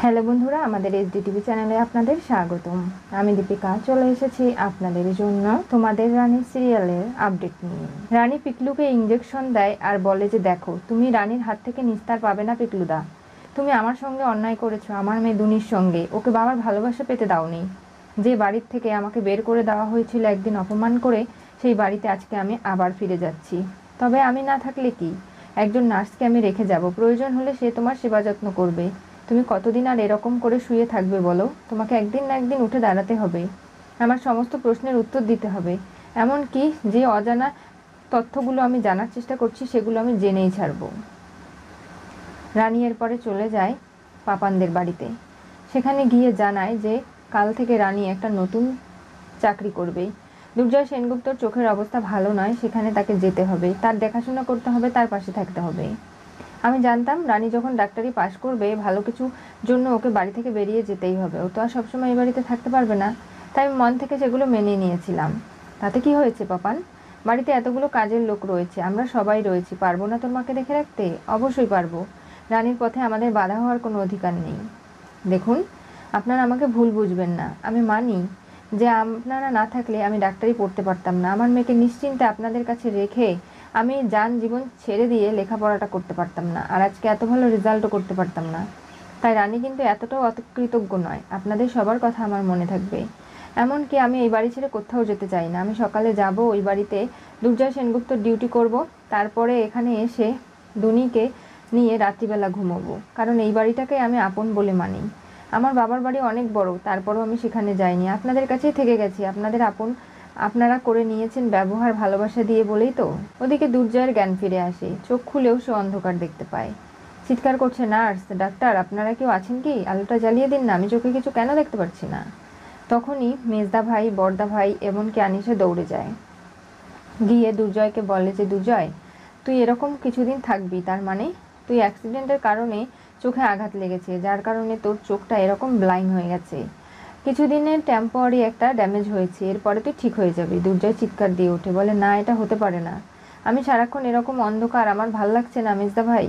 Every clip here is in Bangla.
হ্যালো বন্ধুরা, আমাদের এসডি টিভি চ্যানেলে আপনাদের স্বাগতম। আমি দীপিকা চলে এসেছি আপনাদের জন্য তোমাদের রানী সিরিয়ালের আপডেট নিয়ে। রানী পিকলুকে ইঞ্জেকশন দেয় আর বলে যে দেখো, তুমি রানীর হাত থেকে নিস্তার পাবে না পিকলুদা। তুমি আমার সঙ্গে অন্যায় করেছো, আমার মেয়ে দুনির সঙ্গে। ওকে বাবার ভালোবাসা পেতে দাওনি। যে বাড়ির থেকে আমাকে বের করে দেওয়া হয়েছিল একদিন অপমান করে, সেই বাড়িতে আজকে আমি আবার ফিরে যাচ্ছি। তবে আমি না থাকলে কি, একজন নার্সকে আমি রেখে যাব, প্রয়োজন হলে সে তোমার সেবা যত্ন করবে। তুমি কতদিন আর এরকম করে শুয়ে থাকবে বলো? তোমাকে একদিন না একদিন উঠে দাঁড়াতে হবে, আমার সমস্ত প্রশ্নের উত্তর দিতে হবে। এমন কি যে অজানা তথ্যগুলো আমি জানার চেষ্টা করছি সেগুলো আমি জেনেই ছাড়বো। রানী এরপরে চলে যায় পাপানদের বাড়িতে। সেখানে গিয়ে জানায় যে কাল থেকে রানী একটা নতুন চাকরি করবে। দুর্জয় সেনগুপ্তর চোখের অবস্থা ভালো নয়, সেখানে তাকে যেতে হবে, তার দেখাশোনা করতে হবে, তার পাশে থাকতে হবে। আমি জানতাম রানী যখন ডাক্তারি পাশ করবে ভালো কিছু জন্য ওকে বাড়ি থেকে বেরিয়ে যেতেই হবে, ও তো আর সবসময় এই বাড়িতে থাকতে পারবে না। তাই আমি মন থেকে সেগুলো মেনে নিয়েছিলাম। তাতে কি হয়েছে পাপান? বাড়িতে এতগুলো কাজের লোক রয়েছে, আমরা সবাই রয়েছি, পারবো না তোর মাকে দেখে রাখতে? অবশ্যই পারবো। রানীর পথে আমাদের বাধা হওয়ার কোনো অধিকার নেই। দেখুন, আপনারা আমাকে ভুল বুঝবেন না। আমি মানি যে আপনারা না থাকলে আমি ডাক্তারি পড়তে পারতাম না। আমার মেয়েকে নিশ্চিন্তে আপনাদের কাছে রেখে আমি জীবন ছেড়ে দিয়ে লেখাপড়াটা করতে পারতাম না, আর আজকে এত ভালো রেজাল্টও করতে পারতাম না। তাই রানী কিন্তু এতটাও অকৃতজ্ঞ নয়। আপনাদের সবার কথা আমার মনে থাকবে। এমনকি আমি এই বাড়ি ছেড়ে কোথাও যেতে চাই না। আমি সকালে যাব ওই বাড়িতে, দুর্জয় সেনগুপ্তর ডিউটি করব, তারপরে এখানে এসে দুনিকে নিয়ে রাত্রিবেলা ঘুমোবো, কারণ এই বাড়িটাকে আমি আপন বলে মানি। আমার বাবার বাড়ি অনেক বড়, তারপরও আমি সেখানে যাইনি, আপনাদের কাছেই থেকে গেছি। আপনাদের আপন আপনারা করে নিয়েছেন ব্যবহার ভালোবাসা দিয়ে বলেই তো। ওদিকে দুর্জয়ের জ্ঞান ফিরে আসে, চোখ খুলেও সে অন্ধকার দেখতে পায়। চিৎকার করছে, নার্স, ডাক্তার, আপনারা কেউ আছেন কি? আলোটা জ্বালিয়ে দিন না, আমি চোখে কিছু কেন দেখতে পাচ্ছি না। তখনই মেজদা ভাই, বড়দা ভাই, এমনকি আনিশা দৌড়ে যায়, গিয়ে দুর্জয়কে বলে যে দুর্জয়, তুই এরকম কিছুদিন থাকবি, তার মানে তুই অ্যাক্সিডেন্টের কারণে চোখে আঘাত লেগেছে, যার কারণে তোর চোখটা এরকম ব্লাইন্ড হয়ে গেছে। কিছুদিনের টেম্পোরারি একটা ড্যামেজ হয়েছে, এরপরে তুই ঠিক হয়ে যাবি। দুর্জয় চিৎকার দিয়ে ওঠে, বলে না, এটা হতে পারে না। আমি সারাক্ষণ এরকম অন্ধকার, আমার ভাল লাগছে না। মেজদা ভাই,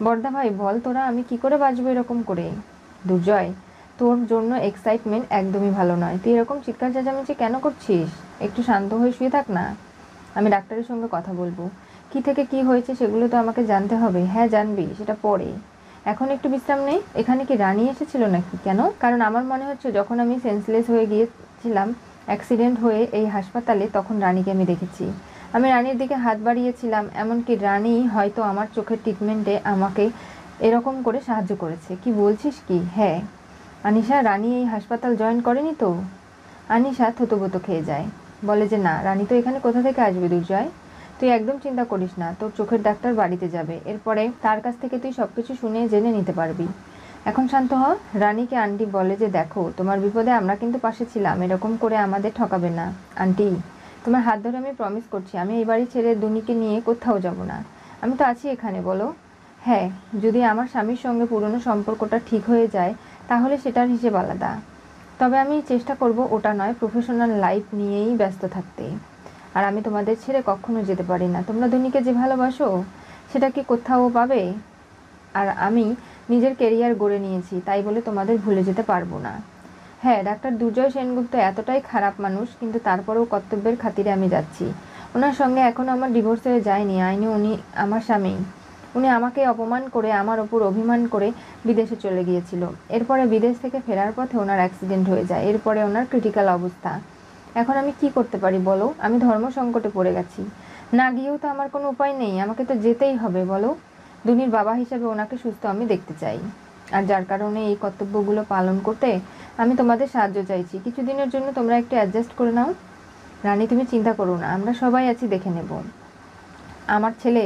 বড়দা ভাই, বল তোরা আমি কি করে বাঁচবো এরকম করে? দুর্জয়, তোর জন্য এক্সাইটমেন্ট একদমই ভালো নয়। তুই এরকম চিৎকার চেঁচামেচি কেন করছিস? একটু শান্ত হয়ে শুয়ে থাক না। আমি ডাক্তারের সঙ্গে কথা বলবো। কি থেকে কি হয়েছে সেগুলো তো আমাকে জানতে হবে। হ্যাঁ জানবি, সেটা পরে। এখন একটু বিশ্রাম নেই। এখানে কি রানী এসেছিল নাকি? কেন? কারণ আমার মনে হচ্ছে যখন আমি সেন্সলেস হয়ে গিয়েছিলাম অ্যাক্সিডেন্ট হয়ে এই হাসপাতালে, তখন রানীকে আমি দেখেছি। আমি রানীর দিকে হাত বাড়িয়েছিলাম, এমনকি রানী হয়তো আমার চোখের ট্রিটমেন্টে আমাকে এরকম করে সাহায্য করেছে। কি বলছিস কি? হ্যাঁ। আনিশা, রানী এই হাসপাতাল জয়েন করেনি তো? আনিশা থতবত খেয়ে যায়, বলে যে না, রানী তো এখানে কোথা থেকে আসবে দুর্জয়? তুই একদম চিন্তা করিস না, তোর চোখের ডাক্তার বাড়িতে যাবে, এরপরে তার কাছ থেকে তুই সবকিছু শুনে জেনে নিতে পারবি। এখন শান্ত হ। রানীকে আন্টি বলে যে দেখো, তোমার বিপদে আমরা কিন্তু পাশে ছিলাম, এরকম করে আমাদের ঠকাবে না। আন্টি, তোমার হাত ধরে আমি প্রমিস করছি, আমি এই বাড়ি ছেড়ে দুনিকে নিয়ে কোথাও যাব না। আমি তো আছি এখানে, বলো। হ্যাঁ, যদি আমার স্বামীর সঙ্গে পুরনো সম্পর্কটা ঠিক হয়ে যায় তাহলে সেটার হিসেব আলাদা। তবে আমি চেষ্টা করব ওটা নয়, প্রফেশনাল লাইফ নিয়েই ব্যস্ত থাকতে। আর আমি তোমাদের ছেড়ে কখনো যেতে পারি না। তোমরা দুনিকে যে ভালোবাসো সেটা কি কোথাও পাবে? আর আমি নিজের কেরিয়ার গড়ে নিয়েছি, তাই বলে তোমাদের ভুলে যেতে পারবো না। হ্যাঁ, ডাক্তার দুর্জয় সেনগুপ্ত এতটাই খারাপ মানুষ, কিন্তু তারপরেও কর্তব্যের খাতিরে আমি যাচ্ছি। ওনার সঙ্গে এখনও আমার ডিভোর্স হয়ে যায়নি। আইনে উনি আমার স্বামী। উনি আমাকে অপমান করে, আমার ওপর অভিমান করে বিদেশে চলে গিয়েছিল। এরপরে বিদেশ থেকে ফেরার পথে ওনার অ্যাক্সিডেন্ট হয়ে যায়, এরপরে ওনার ক্রিটিক্যাল অবস্থা। এখন আমি কি করতে পারি বলো? আমি ধর্ম সংকটে পড়ে গেছি। না গিয়েও তো আমার কোনো উপায় নেই, আমাকে তো যেতেই হবে বলো। দুনির বাবা হিসেবে ওনাকে সুস্থ আমি দেখতে চাই, আর যার কারণে এই কর্তব্যগুলো পালন করতে আমি তোমাদের সাহায্য চাইছি। কিছুদিনের জন্য তোমরা একটু অ্যাডজাস্ট করে নাও। রানী, তুমি চিন্তা করো না, আমরা সবাই আছি, দেখে নেব। আমার ছেলে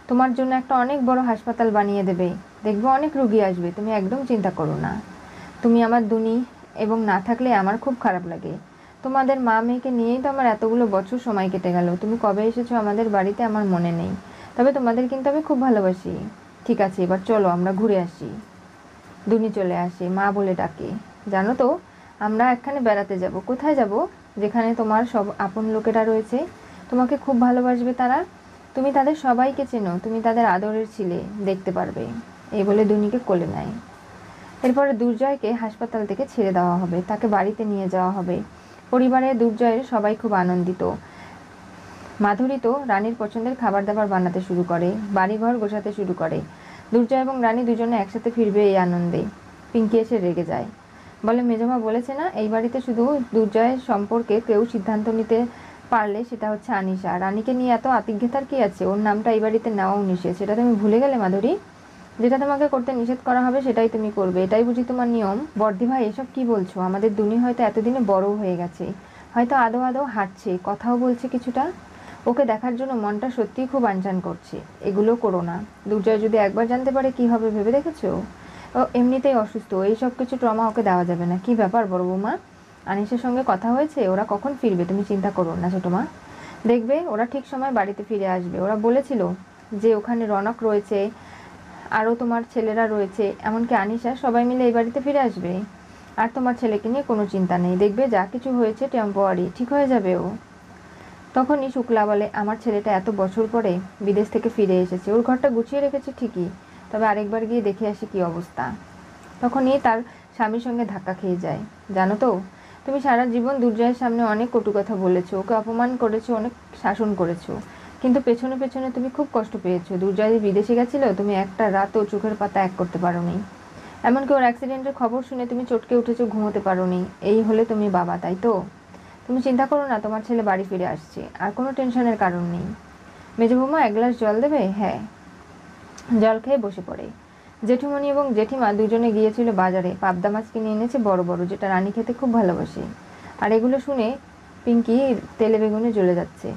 তোমার জন্য একটা অনেক বড় হাসপাতাল বানিয়ে দেবে, দেখবে অনেক রুগী আসবে, তুমি একদম চিন্তা করো না। তুমি আমার দুনি, এবং না থাকলে আমার খুব খারাপ লাগে। তোমাদের মা মেয়েকে নিয়েই তো আমার এতগুলো বছর সময় কেটে গেল। তুমি কবে এসেছো আমাদের বাড়িতে আমার মনে নেই, তবে তোমাদের কিন্তু আমি খুব ভালোবাসি। ঠিক আছে, এবার চলো আমরা ঘুরে আসি। দুনি চলে আসে, মা বলে ডাকে। জানো তো, আমরা এখানে বেড়াতে যাব। কোথায় যাব? যেখানে তোমার সব আপন লোকেরা রয়েছে, তোমাকে খুব ভালোবাসবে তারা। তুমি তাদের সবাইকে চেনো, তুমি তাদের আদরের ছিলে, দেখতে পারবে। এই বলে দুনিকে কোলে নেয়। এরপরে দুর্জয়কে হাসপাতাল থেকে ছেড়ে দেওয়া হবে, তাকে বাড়িতে নিয়ে যাওয়া হবে। পরিবারে দুর্জয়ের সবাই খুব আনন্দিত। মাধুরী তো রানীর পছন্দের খাবার দাবার বানাতে শুরু করে, বাড়িঘর গোছাতে শুরু করে। দুর্জয় এবং রানী দুজনে একসাথে ফিরবে এই আনন্দে। পিঙ্কি এসে রেগে যায়, বলে মেজমা বলেছে না এই বাড়িতে শুধু দুর্জয়ের সম্পর্কে কেউ সিদ্ধান্ত নিতে পারলে সেটা হচ্ছে আনিশা। রানীকে নিয়ে এত আতিথ্যতার কি আছে? ওর নামটা এই বাড়িতে নেওয়াও নিষেধ। সেটা তুমি ভুলে গেলে মাধুরী? যেটা তোমাকে করতে নিষেধ করা হবে সেটাই তুমি করবে, এটাই বুঝি তোমার নিয়ম? বর্দি ভাই এসব কি বলছো? আমাদের দুনি হয়তো এতদিনে বড় হয়ে গেছে, হয়তো আদৌ আদৌ হাঁটছে, কথাও বলছে কিছুটা। ওকে দেখার জন্য মনটা সত্যিই খুব আনচান করছে। এগুলো করো না। দুর্জয় যদি একবার জানতে পারে কি হবে ভেবে দেখেছো? ও এমনিতেই অসুস্থ, এই সব কিছু ট্রমা ওকে দেওয়া যাবে না। কি ব্যাপার বড় বৌমা, আনিসের সঙ্গে কথা হয়েছে? ওরা কখন ফিরবে? তুমি চিন্তা করো না ছোটো মা, দেখবে ওরা ঠিক সময় বাড়িতে ফিরে আসবে। ওরা বলেছিল যে ওখানে রনক রয়েছে, আরও তোমার ছেলেরা রয়েছে, এমনকি আনিশা, সবাই মিলে এই বাড়িতে ফিরে আসবে। আর তোমার ছেলেকে নিয়ে কোনো চিন্তা নেই, দেখবে যা কিছু হয়েছে টেম্পোয়ারি, ঠিক হয়ে যাবে ও। তখনই শুক্লা বলে, আমার ছেলেটা এত বছর পরে বিদেশ থেকে ফিরে এসেছে, ওর ঘরটা গুছিয়ে রেখেছে ঠিকই, তবে আরেকবার গিয়ে দেখে আসি কী অবস্থা। তখনই তার স্বামীর সঙ্গে ধাক্কা খেয়ে যায়। জানো তো, তুমি সারা জীবন দুর্জয়ের সামনে অনেক কটু কথা বলেছো, ওকে অপমান করেছো, অনেক শাসন করেছো, কিন্তু পেছনে পেছনে তুমি খুব কষ্ট পেয়েছো। দুর্জয় বিদেশে গেছিল, তুমি একটা রাতও চোখের পাতা এক করতে পারোনি। এমনকি ওর অ্যাক্সিডেন্টের খবর শুনে তুমি চটকে উঠেছো, ঘুমোতে পারোনি। এই হলে তুমি বাবা, তাই তো? তুমি চিন্তা করো না, তোমার ছেলে বাড়ি ফিরে আসছে, আর কোনো টেনশনের কারণ নেই। মেজো বৌমা এক গ্লাস জল দেবে? হ্যাঁ। জল খেয়ে বসে পড়ে। জেঠুমণি এবং জেঠিমা দুজনে গিয়েছিল বাজারে, পাবদা মাছ কিনে এনেছে বড় বড়, যেটা রানী খেতে খুব ভালোবাসে। আর এগুলো শুনে পিঙ্কি তেলে বেগুনে জ্বলে যাচ্ছে।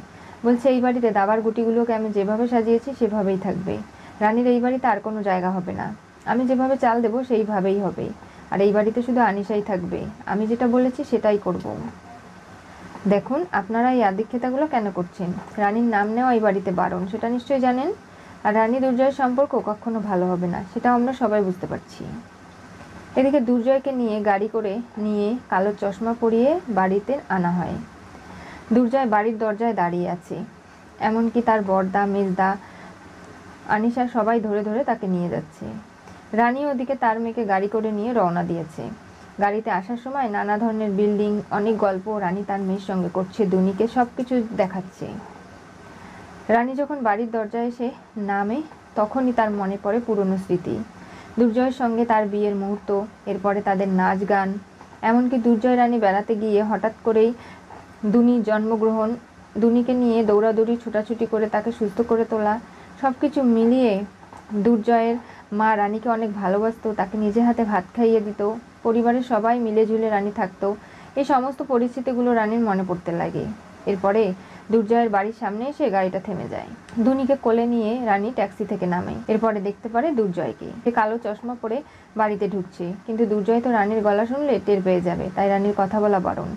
বলছে, এই বাড়িতে দাবার গুটিগুলোকে আমি যেভাবে সাজিয়েছি সেভাবেই থাকবে। রানীর এই বাড়িতে আর কোনো জায়গা হবে না। আমি যেভাবে চাল দেবো সেইভাবেই হবে। আর এই বাড়িতে শুধু আনিশাই থাকবে। আমি যেটা বলেছি সেটাই করব। দেখুন, আপনারা এই আদিক্ষেতাগুলো কেন করছেন? রানীর নাম নেওয়া এই বাড়িতে বারণ, সেটা নিশ্চয়ই জানেন। আর রানী দুর্জয়ের সম্পর্ক কখনো ভালো হবে না, সেটাও আমরা সবাই বুঝতে পারছি। এদিকে দুর্জয়কে নিয়ে গাড়ি করে নিয়ে কালো চশমা পরিয়ে বাড়িতে আনা হয়। দুর্জয় বাড়ির দরজায় দাঁড়িয়ে আছে, এমনকি তার বড়দা, মেজদা, আনিশা সবাই ধরে ধরে তাকে নিয়ে যাচ্ছে। রানী ওদিকে তার মেয়েকে গাড়ি করে নিয়ে রওনা দিয়েছে। গাড়িতে আসার সময় নানা ধরনের বিল্ডিং, অনেক গল্প রানী তার মেয়ের সঙ্গে করছে, দুনিকে সব কিছু দেখাচ্ছে। রানী যখন বাড়ির দরজায় এসে নামে, তখনই তার মনে পড়ে পুরনো স্মৃতি, দুর্জয়ের সঙ্গে তার বিয়ের মুহূর্ত, এরপরে তাদের নাচ গান, এমনকি দুর্জয় রানী বেড়াতে গিয়ে হঠাৎ করেই দুনির জন্মগ্রহণ, দুনিকে নিয়ে দৌড়াদৌড়ি ছোটাছুটি করে তাকে সুস্থ করে তোলা, সব কিছু মিলিয়ে দুর্জয়ের মা রানীকে অনেক ভালোবাসতো, তাকে নিজে হাতে ভাত খাইয়ে দিত, পরিবারের সবাই মিলে ঝুলে রানী থাকতো। এই সমস্ত পরিস্থিতিগুলো রানীর মনে পড়তে লাগে। এরপরে দুর্জয়ের বাড়ির সামনে এসে গাড়িটা থেমে যায়। দুনিকে কোলে নিয়ে রানী ট্যাক্সি থেকে নামে। এরপরে দেখতে পারে দুর্জয়কে, সে কালো চশমা পরে বাড়িতে ঢুকছে। কিন্তু দুর্জয় তো রানীর গলা শুনলে টের পেয়ে যাবে, তাই রানীর কথা বলা বারণ।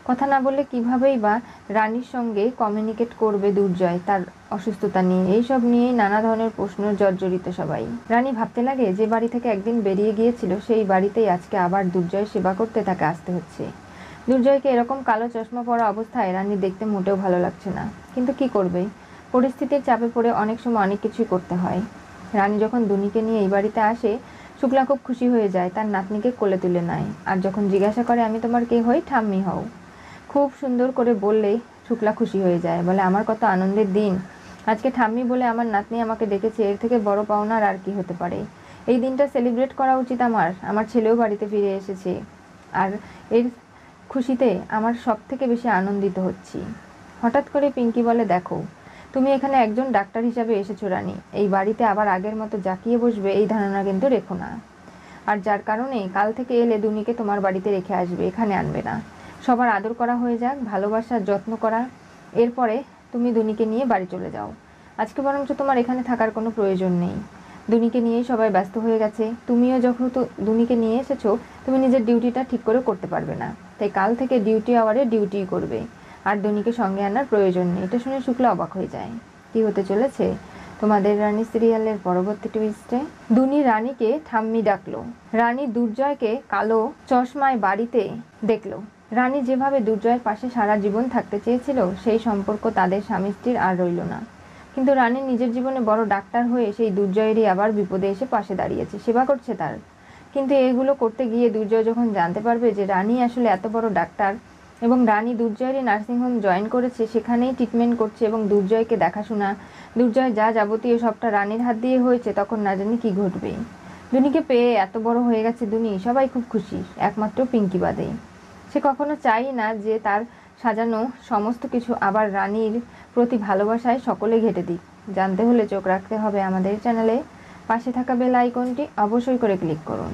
কথা না বললে কিভাবেই বা রানীর সঙ্গে কমিউনিকেট করবে দুর্জয় তার অসুস্থতা নিয়ে? এইসব নিয়েই নানা ধরনের প্রশ্ন জর্জরিত সবাই। রানী ভাবতে লাগে, যে বাড়ি থেকে একদিন বেরিয়ে গিয়েছিল সেই বাড়িতেই আজকে আবার দুর্জয় সেবা করতে তাকে আসতে হচ্ছে। দুর্জয়কে এরকম কালো চশমা পরা অবস্থায় রানী দেখতে মোটেও ভালো লাগছে না, কিন্তু কি করবে, পরিস্থিতির চাপে পড়ে অনেক সময় অনেক কিছুই করতে হয়। রানী যখন দুনিকে নিয়ে এই বাড়িতে আসে, শুক্লা খুব খুশি হয়ে যায়, তার নাতনিকে কোলে তুলে নেয়। আর যখন জিজ্ঞাসা করে, আমি তোমার কে হই? ঠাম্মি হও। খুব সুন্দর করে বললে শুক্লা খুশি হয়ে যায়, বলে, আমার কত আনন্দের দিন, আজকে ঠাম্মি বলে আমার নাতনি আমাকে ডেকেছে, এর থেকে বড় পাওনা আর কি হতে পারে? এই দিনটা সেলিব্রেট করা উচিত আমার। আমার ছেলেও বাড়িতে ফিরে এসেছে, আর এর খুশিতে আমার সব থেকে বেশি আনন্দিত হচ্ছি। হঠাৎ করে পিঙ্কি বলে, দেখো, তুমি এখানে একজন ডাক্তার হিসাবে এসেছো রানী, এই বাড়িতে আবার আগের মতো জাকিয়ে বসবে এই ধারণা কিন্তু রেখো না। আর যার কারণে কাল থেকে এলে দুনিকে তোমার বাড়িতে রেখে আসবে, এখানে আনবে না। সবার আদর করা হয়ে যাক, ভালোবাসার যত্ন করা, এরপরে তুমি দুনিকে নিয়ে বাড়ি চলে যাও। আজকে বরঞ্চ তোমার এখানে থাকার কোনো প্রয়োজন নেই। দুনিকে নিয়েই সবাই ব্যস্ত হয়ে গেছে, তুমিও যখন তো দুনিকে নিয়ে এসেছো, তুমি নিজের ডিউটিটা ঠিক করে করতে পারবে না, তাই কাল থেকে ডিউটি আওয়ারে ডিউটিই করবে, আর দুনিকে সঙ্গে আনার প্রয়োজন নেই। এটা শুনে শুক্লা অবাক হয়ে যায়। কি হতে চলেছে তোমাদের রানী সিরিয়ালের পরবর্তী টুইস্টে? দুনি রানীকে ঠাম্মি ডাকলো। রানী দুর্জয়কে কালো চশমায় বাড়িতে দেখলো। রানী যেভাবে দুর্জয়ের পাশে সারা জীবন থাকতে চেয়েছিল, সেই সম্পর্ক তাদের স্বামী স্ত্রীর আর রইল না। কিন্তু রানী নিজের জীবনে বড় ডাক্তার হয়ে সেই দুর্জয়েরই আবার বিপদে এসে পাশে দাঁড়িয়েছে, সেবা করছে তার। কিন্তু এগুলো করতে গিয়ে দুর্জয় যখন জানতে পারবে যে রানী আসলে এত বড় ডাক্তার এবং রানী দুর্জয়েরই নার্সিংহোম জয়েন করেছে, সেখানেই ট্রিটমেন্ট করছে এবং দুর্জয়কে দেখাশোনা, দুর্জয় যা যাবতীয় সবটা রানীর হাত দিয়ে হয়েছে, তখন না জানি কী ঘটবে। দুনিকে পেয়ে এত বড় হয়ে গেছে দুনি, সবাই খুব খুশি, একমাত্র পিঙ্কি বাদে। সে কখনো চাই না যে তার সাজানো সমস্ত কিছু আবার রানীর প্রতি ভালোবাসায় সকলে ঘেঁটে দিক। জানতে হলে চোখ রাখতে হবে আমাদের চ্যানেলে। পাশে থাকা বেল আইকনটি অবশ্যই করে ক্লিক করুন।